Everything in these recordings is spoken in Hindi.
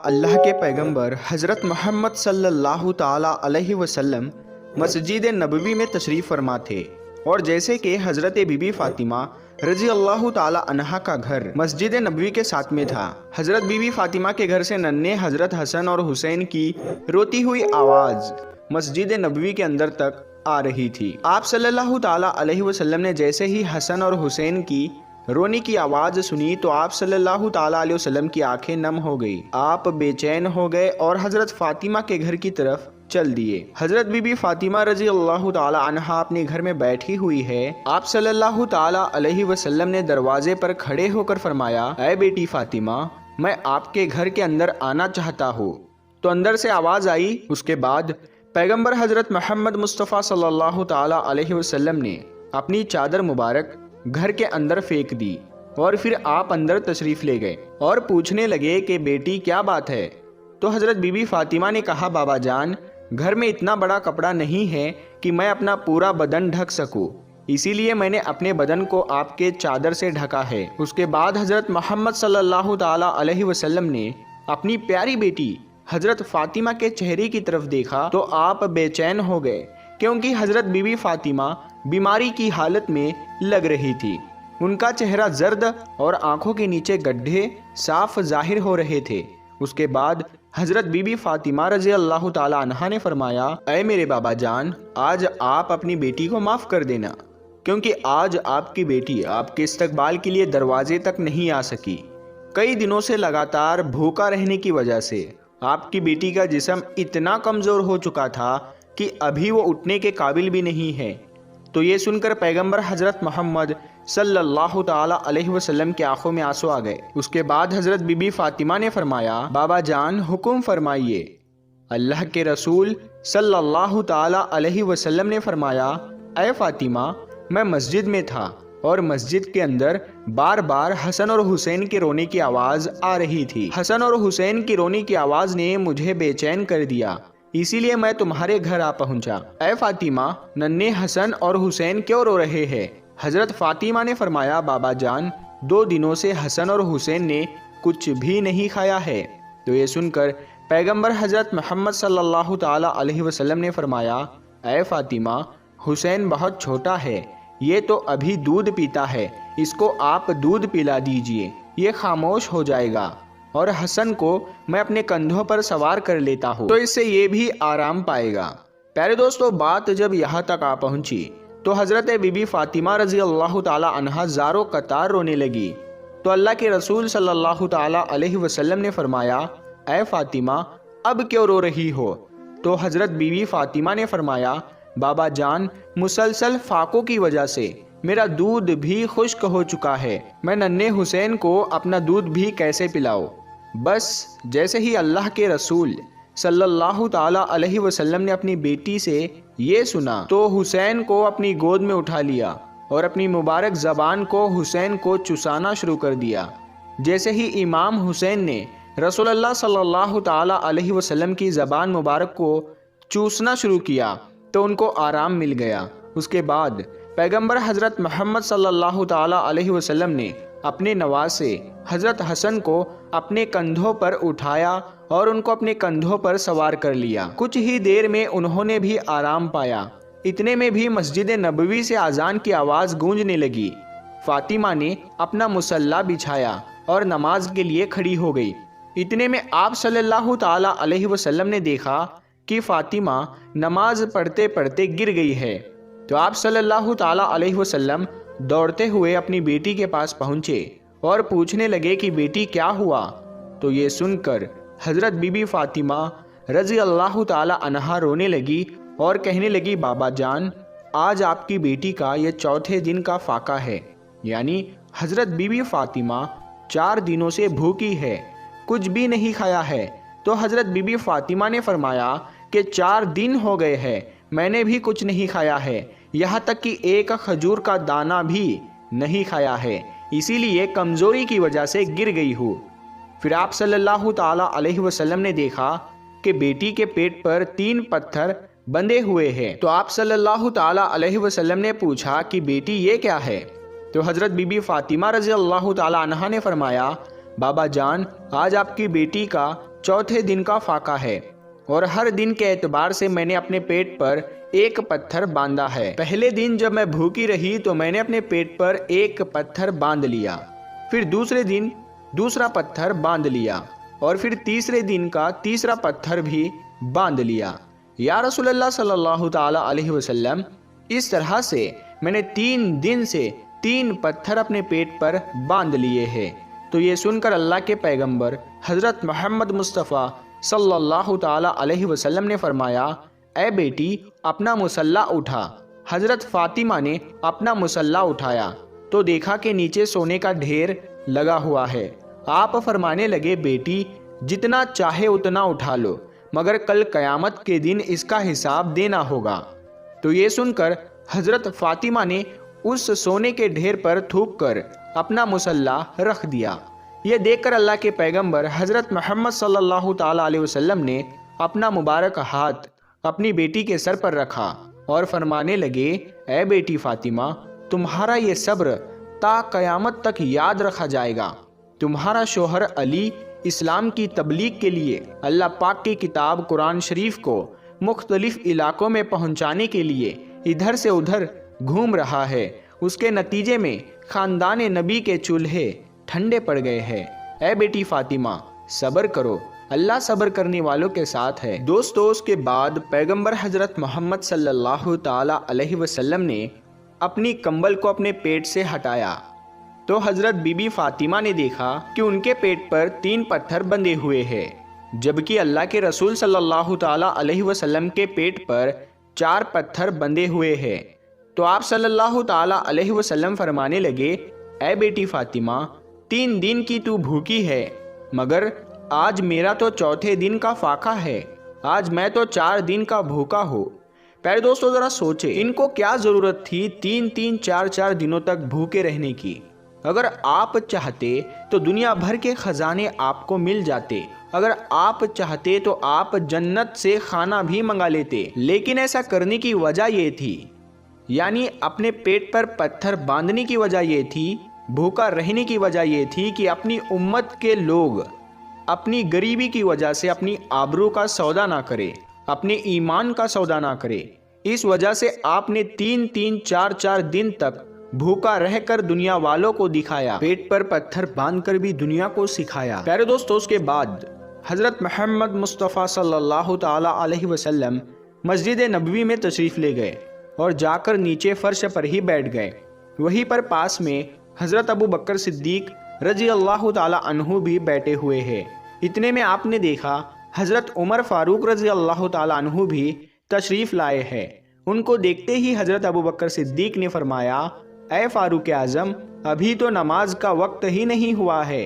अल्लाह के पैगंबर हज़रत मोहम्मद सल्लल्लाहु ताला अलैहि वसल्लम मस्जिद नबवी में तशरीफ़ फरमा थे और जैसे कि हज़रत बीबी फ़ातिमा रज़ी अल्लाह ताला अन्हा का घर मस्जिद नबवी के साथ में था। हज़रत बीबी फ़ातिमा के घर से नन्हे हज़रत हसन और हुसैन की रोती हुई आवाज़ मस्जिद नबवी के अंदर तक आ रही थी। आप सल्लल्लाहु ताला अलैहि वसल्लम ने जैसे ही हसन और हुसैन की रोने की आवाज़ सुनी तो आप सल्लल्लाहु ताला अलैहि वसल्लम की आंखें नम हो गई। आप बेचैन हो गए और हज़रत फ़ातिमा के घर की तरफ चल दिए। हज़रत बीबी फ़ातिमा रज़ी अल्लाह ताला अन्हा अपने घर में बैठी हुई है। आप सल्लल्लाहु ताला अलैहि वसल्लम ने दरवाजे पर खड़े होकर फरमाया, ऐ बेटी फ़ातिमा, मैं आपके घर के अंदर आना चाहता हूँ। तो अंदर से आवाज़ आई। उसके बाद पैगंबर हज़रत मोहम्मद मुस्तफ़ा सल्लल्लाहु ताला अलैहि वसल्लम ने अपनी चादर मुबारक घर के अंदर फेंक दी और फिर आप अंदर तशरीफ़ ले गए और पूछने लगे कि बेटी क्या बात है। तो हज़रत बीबी फ़ातिमा ने कहा, बाबा जान, घर में इतना बड़ा कपड़ा नहीं है कि मैं अपना पूरा बदन ढक सकूं, इसीलिए मैंने अपने बदन को आपके चादर से ढका है। उसके बाद हज़रत मोहम्मद सल्लल्लाहु ताला अलैहि वसल्लम ने अपनी प्यारी बेटी हज़रत फ़ातिमा के चेहरे की तरफ देखा तो आप बेचैन हो गए, क्योंकि हज़रत बीबी फ़ातिमा बीमारी की हालत में लग रही थी। उनका चेहरा जर्द और आंखों के नीचे गड्ढे साफ जाहिर हो रहे थे। उसके बाद हज़रत बीबी फ़ातिमा रज़ी अल्लाह ताला अन्हा ने फरमाया, ऐ मेरे बाबा जान, आज आप अपनी बेटी को माफ़ कर देना, क्योंकि आज आपकी बेटी आपके इस्तकबाल के लिए दरवाजे तक नहीं आ सकी। कई दिनों से लगातार भूखा रहने की वजह से आपकी बेटी का जिस्म इतना कमज़ोर हो चुका था कि अभी वो उठने के काबिल भी नहीं है। तो ये सुनकर पैगंबर हज़रत मोहम्मद सल्लल्लाहु ताला अलैहि वसल्लम की आंखों में आंसू आ गए। उसके बाद हज़रत बीबी फ़ातिमा ने फरमाया, बाबा जान, हुक्म फरमाइए। अल्लाह के रसूल सल्लल्लाहु ताला अलैहि वसल्लम ने फरमाया, ऐ फ़ातिमा, मैं मस्जिद में था और मस्जिद के अंदर बार बार हसन और हुसैन के रोने की आवाज़ आ रही थी। हसन और हुसैन की रोने की आवाज़ ने मुझे बेचैन कर दिया, इसीलिए मैं तुम्हारे घर आ पहुंचा। ऐ फ़ातिमा, नन्हे हसन और हुसैन क्यों रो रहे हैं? हज़रत फ़ातिमा ने फरमाया, बाबा जान, 2 दिनों से हसन और हुसैन ने कुछ भी नहीं खाया है। तो ये सुनकर पैगंबर हज़रत मोहम्मद सल्लल्लाहु ताला अलैहि वसल्लम ने फरमाया, ऐ फ़ातिमा, हुसैन बहुत छोटा है, ये तो अभी दूध पीता है, इसको आप दूध पिला दीजिए, ये खामोश हो जाएगा और हसन को मैं अपने कंधों पर सवार कर लेता हूँ, तो इससे ये भी आराम पाएगा। प्यारे दोस्तों, बात जब यहाँ तक आ पहुँची तो हज़रत बीबी फ़ातिमा रज़ी अल्लाह ताला अन्हा ज़ारो कतार रोने लगी। तो अल्लाह के रसूल सल्लल्लाहु ताला अलैहि वसल्लम ने फरमाया, ऐ फ़ातिमा, अब क्यों रो रही हो? तो हज़रत बीबी फ़ातिमा ने फरमाया, बाबा जान, मुसलसल फाकों की वजह से मेरा दूध भी खुश्क हो चुका है, मैं नन्हे हुसैन को अपना दूध भी कैसे पिलाऊं? बस जैसे ही अल्लाह के रसूल सल्लल्लाहु ताला अलैहि वसल्लम ने अपनी बेटी से ये सुना तो हुसैन को अपनी गोद में उठा लिया और अपनी मुबारक ज़बान को हुसैन को चुसाना शुरू कर दिया। जैसे ही इमाम हुसैन ने रसूलुल्लाह सल्लल्लाहु ताला अलैहि वसल्लम की ज़बान मुबारक को चूसना शुरू किया तो उनको आराम मिल गया। उसके बाद पैगंबर हज़रत मोहम्मद सल्लल्लाहु ताला अलैहि वसल्लम ने अपने नवासे हज़रत हसन को अपने कंधों पर उठाया और उनको अपने कंधों पर सवार कर लिया। कुछ ही देर में उन्होंने भी आराम पाया। इतने में भी मस्जिद नबवी से अजान की आवाज़ गूंजने लगी। फ़ातिमा ने अपना मुसल्ला बिछाया और नमाज के लिए खड़ी हो गई। इतने में आप सल्लल्लाहु ताला अलैहि वसल्लम ने देखा कि फ़ातिमा नमाज पढ़ते पढ़ते गिर गई है। तो आप सल्लल्लाहु ताला अलैहि वसल्लम दौड़ते हुए अपनी बेटी के पास पहुँचे और पूछने लगे कि बेटी क्या हुआ? तो ये सुनकर हज़रत बीबी फ़ातिमा रज़ी अल्लाह ताला अन्हा रोने लगी और कहने लगी, बाबा जान, आज आपकी बेटी का ये 4थे दिन का फाका है, यानी हज़रत बीबी फ़ातिमा 4 दिनों से भूखी है, कुछ भी नहीं खाया है। तो हज़रत बीबी फ़ातिमा ने फरमाया कि 4 दिन हो गए हैं, मैंने भी कुछ नहीं खाया है, यहाँ तक कि एक खजूर का दाना भी नहीं खाया है, इसीलिए कमज़ोरी की वजह से गिर गई हूँ। फिर आप सल्लल्लाहु ताला अलैहि वसल्लम ने देखा कि बेटी के पेट पर 3 पत्थर बंधे हुए हैं। तो आप सल्लल्लाहु ताला अलैहि वसल्लम ने पूछा कि बेटी ये क्या है? तो हज़रत बीबी फ़ातिमा रज़ी अल्लाह ताला अन्हा ने फरमाया, बाबा जान, आज आपकी बेटी का चौथे दिन का फाका है और हर दिन के एतबार से मैंने अपने पेट पर एक पत्थर बांधा है। पहले दिन जब मैं भूखी रही तो मैंने अपने पेट पर एक पत्थर बांध लिया, फिर दूसरे दिन दूसरा पत्थर बांध लिया और फिर तीसरे दिन का तीसरा पत्थर भी बांध लिया। या रसूलल्लाह सल्लल्लाहु ताला अलैहि वसल्लम, इस तरह से मैंने 3 दिन से 3 पत्थर अपने पेट पर बांध लिए हैं। तो ये सुनकर अल्लाह के पैगंबर हज़रत मोहम्मद मुस्तफ़ा सल्लल्लाहु ताला अलैहि वसल्लम ने फरमाया, ए बेटी अपना मुसल्ला उठा। हज़रत फ़ातिमा ने अपना मुसल्ला उठाया तो देखा कि नीचे सोने का ढेर लगा हुआ है। आप फरमाने लगे, बेटी जितना चाहे उतना उठा लो, मगर कल क़यामत के दिन इसका हिसाब देना होगा। तो ये सुनकर हज़रत फ़ातिमा ने उस सोने के ढेर पर थूक कर अपना मुसल्ला रख दिया। यह देखकर अल्लाह के पैगंबर हज़रत मोहम्मद सल्लल्लाहु ताला अलैहि वसल्लम ने अपना मुबारक हाथ अपनी बेटी के सर पर रखा और फरमाने लगे, ए बेटी फ़ातिमा, तुम्हारा ये सब्र ता क़यामत तक याद रखा जाएगा। तुम्हारा शोहर अली इस्लाम की तबलीग के लिए अल्लाह पाक की किताब कुरान शरीफ को मुख्तलिफ इलाकों में पहुंचाने के लिए इधर से उधर घूम रहा है। उसके नतीजे में ख़ानदान नबी के चूल्हे ठंडे पड़ गए हैं। ए बेटी फ़ातिमा, सब्र करो, अल्लाह सब्र करने वालों के साथ है। दोस्तों, उसके बाद पैगंबर हज़रत मोहम्मद सल्लल्लाहु ताला अलैहि वसल्लम ने अपनी कंबल को अपने पेट से हटाया तो हज़रत बीबी फ़ातिमा ने देखा कि उनके पेट पर 3 पत्थर बंधे हुए हैं, जबकि अल्लाह के रसूल सल्लल्लाहु ताला अलैहि वसल्लम के पेट पर 4 पत्थर बंधे हुए हैं। तो आप सल्लल्लाहु ताला अलैहि वसल्लम फरमाने लगे, ए बेटी फ़ातिमा, 3 दिन की तू भूखी है, मगर आज मेरा तो चौथे दिन का फाका है। आज मैं तो 4 दिन का भूखा हूँ। प्यारे दोस्तों, ज़रा सोचे, इनको क्या ज़रूरत थी 3-3, 4-4 दिनों तक भूखे रहने की। अगर आप चाहते तो दुनिया भर के ख़जाने आपको मिल जाते। अगर आप चाहते तो आप जन्नत से खाना भी मंगा लेते। लेकिन ऐसा करने की वजह ये थी, यानी अपने पेट पर पत्थर बांधने की वजह ये थी, भूखा रहने की वजह ये थी कि अपनी उम्मत के लोग अपनी गरीबी की वजह से अपनी आबरू का सौदा ना करे, अपने ईमान का सौदा ना करे। इस वजह से आपने 3-3, 4-4 दिन तक भूखा रहकर दुनिया वालों को दिखाया, पेट पर पत्थर बांधकर भी दुनिया को सिखाया। प्यारे दोस्तों, उसके बाद हज़रत मोहम्मद मुस्तफ़ा सल्लल्लाहु ताला अलैहि वसल्लम मस्जिद नबवी में तशरीफ़ ले गए और जाकर नीचे फ़र्श पर ही बैठ गए। वहीं पर पास में हज़रत अबू बकर सिद्दीक रज़ी अल्लाह ताला अन्हु भी बैठे हुए हैं। इतने में आपने देखा हज़रत उमर फ़ारूक रज़ी अल्लाह ताला अन्हु भी तशरीफ़ लाए हैं। उनको देखते ही हज़रत अबू बकर सिद्दीक ने फरमाया, ए फ़ारूक आज़म, अभी तो नमाज का वक्त ही नहीं हुआ है,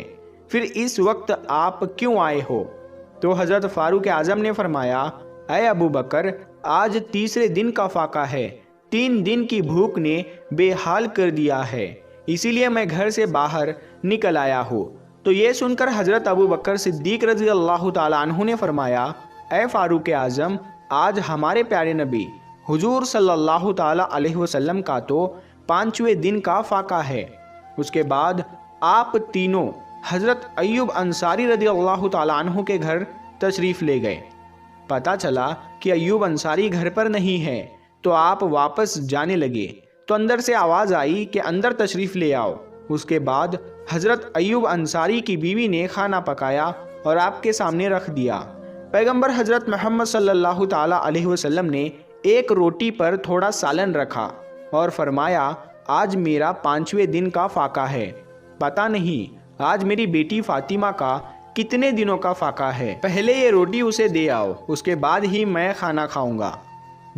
फिर इस वक्त आप क्यों आए हो? तो हज़रत फ़ारूक आज़म ने फरमाया, ए अबू बकर, आज तीसरे दिन का फाका है, 3 दिन की भूख ने बेहाल कर दिया है, इसीलिए मैं घर से बाहर निकल आया हूँ। तो ये सुनकर हज़रत अबू बकर सिद्दीक रज़ी अल्लाह ताला अन्हु ने फरमाया, ए फ़ारूक आज़म, आज हमारे प्यारे नबी हुजूर सल्लल्लाहु ताला अलैहि वसल्लम का तो 5वें दिन का फाका है। उसके बाद आप तीनों हज़रत अय्यूब अंसारी रज़ी अल्लाह ताला अन्हु के घर तशरीफ़ ले गए। पता चला कि अय्यूब अंसारी घर पर नहीं है, तो आप वापस जाने लगे तो अंदर से आवाज़ आई कि अंदर तशरीफ़ ले आओ। उसके बाद हज़रत अय्यूब अंसारी की बीवी ने खाना पकाया और आपके सामने रख दिया। पैगंबर हज़रत मोहम्मद सल्लल्लाहु ताला अलैहि वसल्लम ने एक रोटी पर थोड़ा सालन रखा और फरमाया, आज मेरा 5वें दिन का फाका है, पता नहीं आज मेरी बेटी फ़ातिमा का कितने दिनों का फाका है, पहले ये रोटी उसे दे आओ, उसके बाद ही मैं खाना खाऊंगा।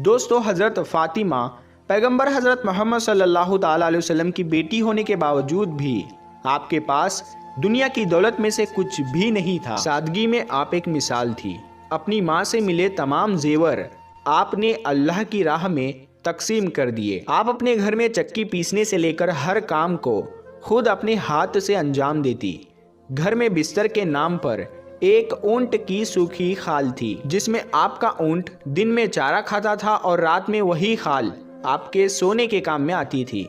दोस्तों, हज़रत फ़ातिमा पैगंबर हज़रत मोहम्मद सल्लल्लाहु ताला अलैहि वसल्लम की बेटी होने के बावजूद भी आपके पास दुनिया की दौलत में से कुछ भी नहीं था। सादगी में आप एक मिसाल थी। अपनी माँ से मिले तमाम जेवर आपने अल्लाह की राह में तकसीम कर दिए। आप अपने घर में चक्की पीसने से लेकर हर काम को खुद अपने हाथ से अंजाम देती। घर में बिस्तर के नाम पर एक ऊंट की सूखी खाल थी, जिसमें आपका ऊंट दिन में चारा खाता था और रात में वही खाल आपके सोने के काम में आती थी।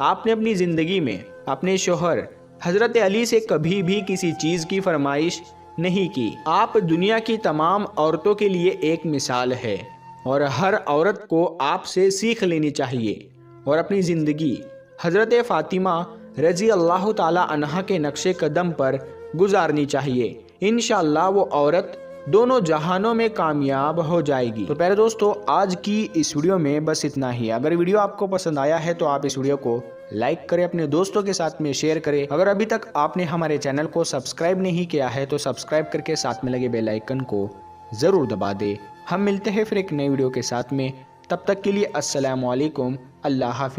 आपने अपनी ज़िंदगी में अपने शोहर हज़रत अली से कभी भी किसी चीज़ की फरमाइश नहीं की। आप दुनिया की तमाम औरतों के लिए एक मिसाल है और हर औरत को आपसे सीख लेनी चाहिए और अपनी ज़िंदगी हज़रत फ़ातिमा रज़ी अल्लाह ताला अन्हा के नक्शे कदम पर गुजारनी चाहिए। इंशाअल्लाह वो औरत दोनों जहानों में कामयाब हो जाएगी। तो प्यारे दोस्तों, आज की इस वीडियो में बस इतना ही। अगर वीडियो आपको पसंद आया है तो आप इस वीडियो को लाइक करें, अपने दोस्तों के साथ में शेयर करें। अगर अभी तक आपने हमारे चैनल को सब्सक्राइब नहीं किया है तो सब्सक्राइब करके साथ में लगे बेल आइकन को ज़रूर दबा दें। हम मिलते हैं फिर एक नई वीडियो के साथ में, तब तक के लिए अस्सलामु अलैकुम, अल्लाह हाफिज़।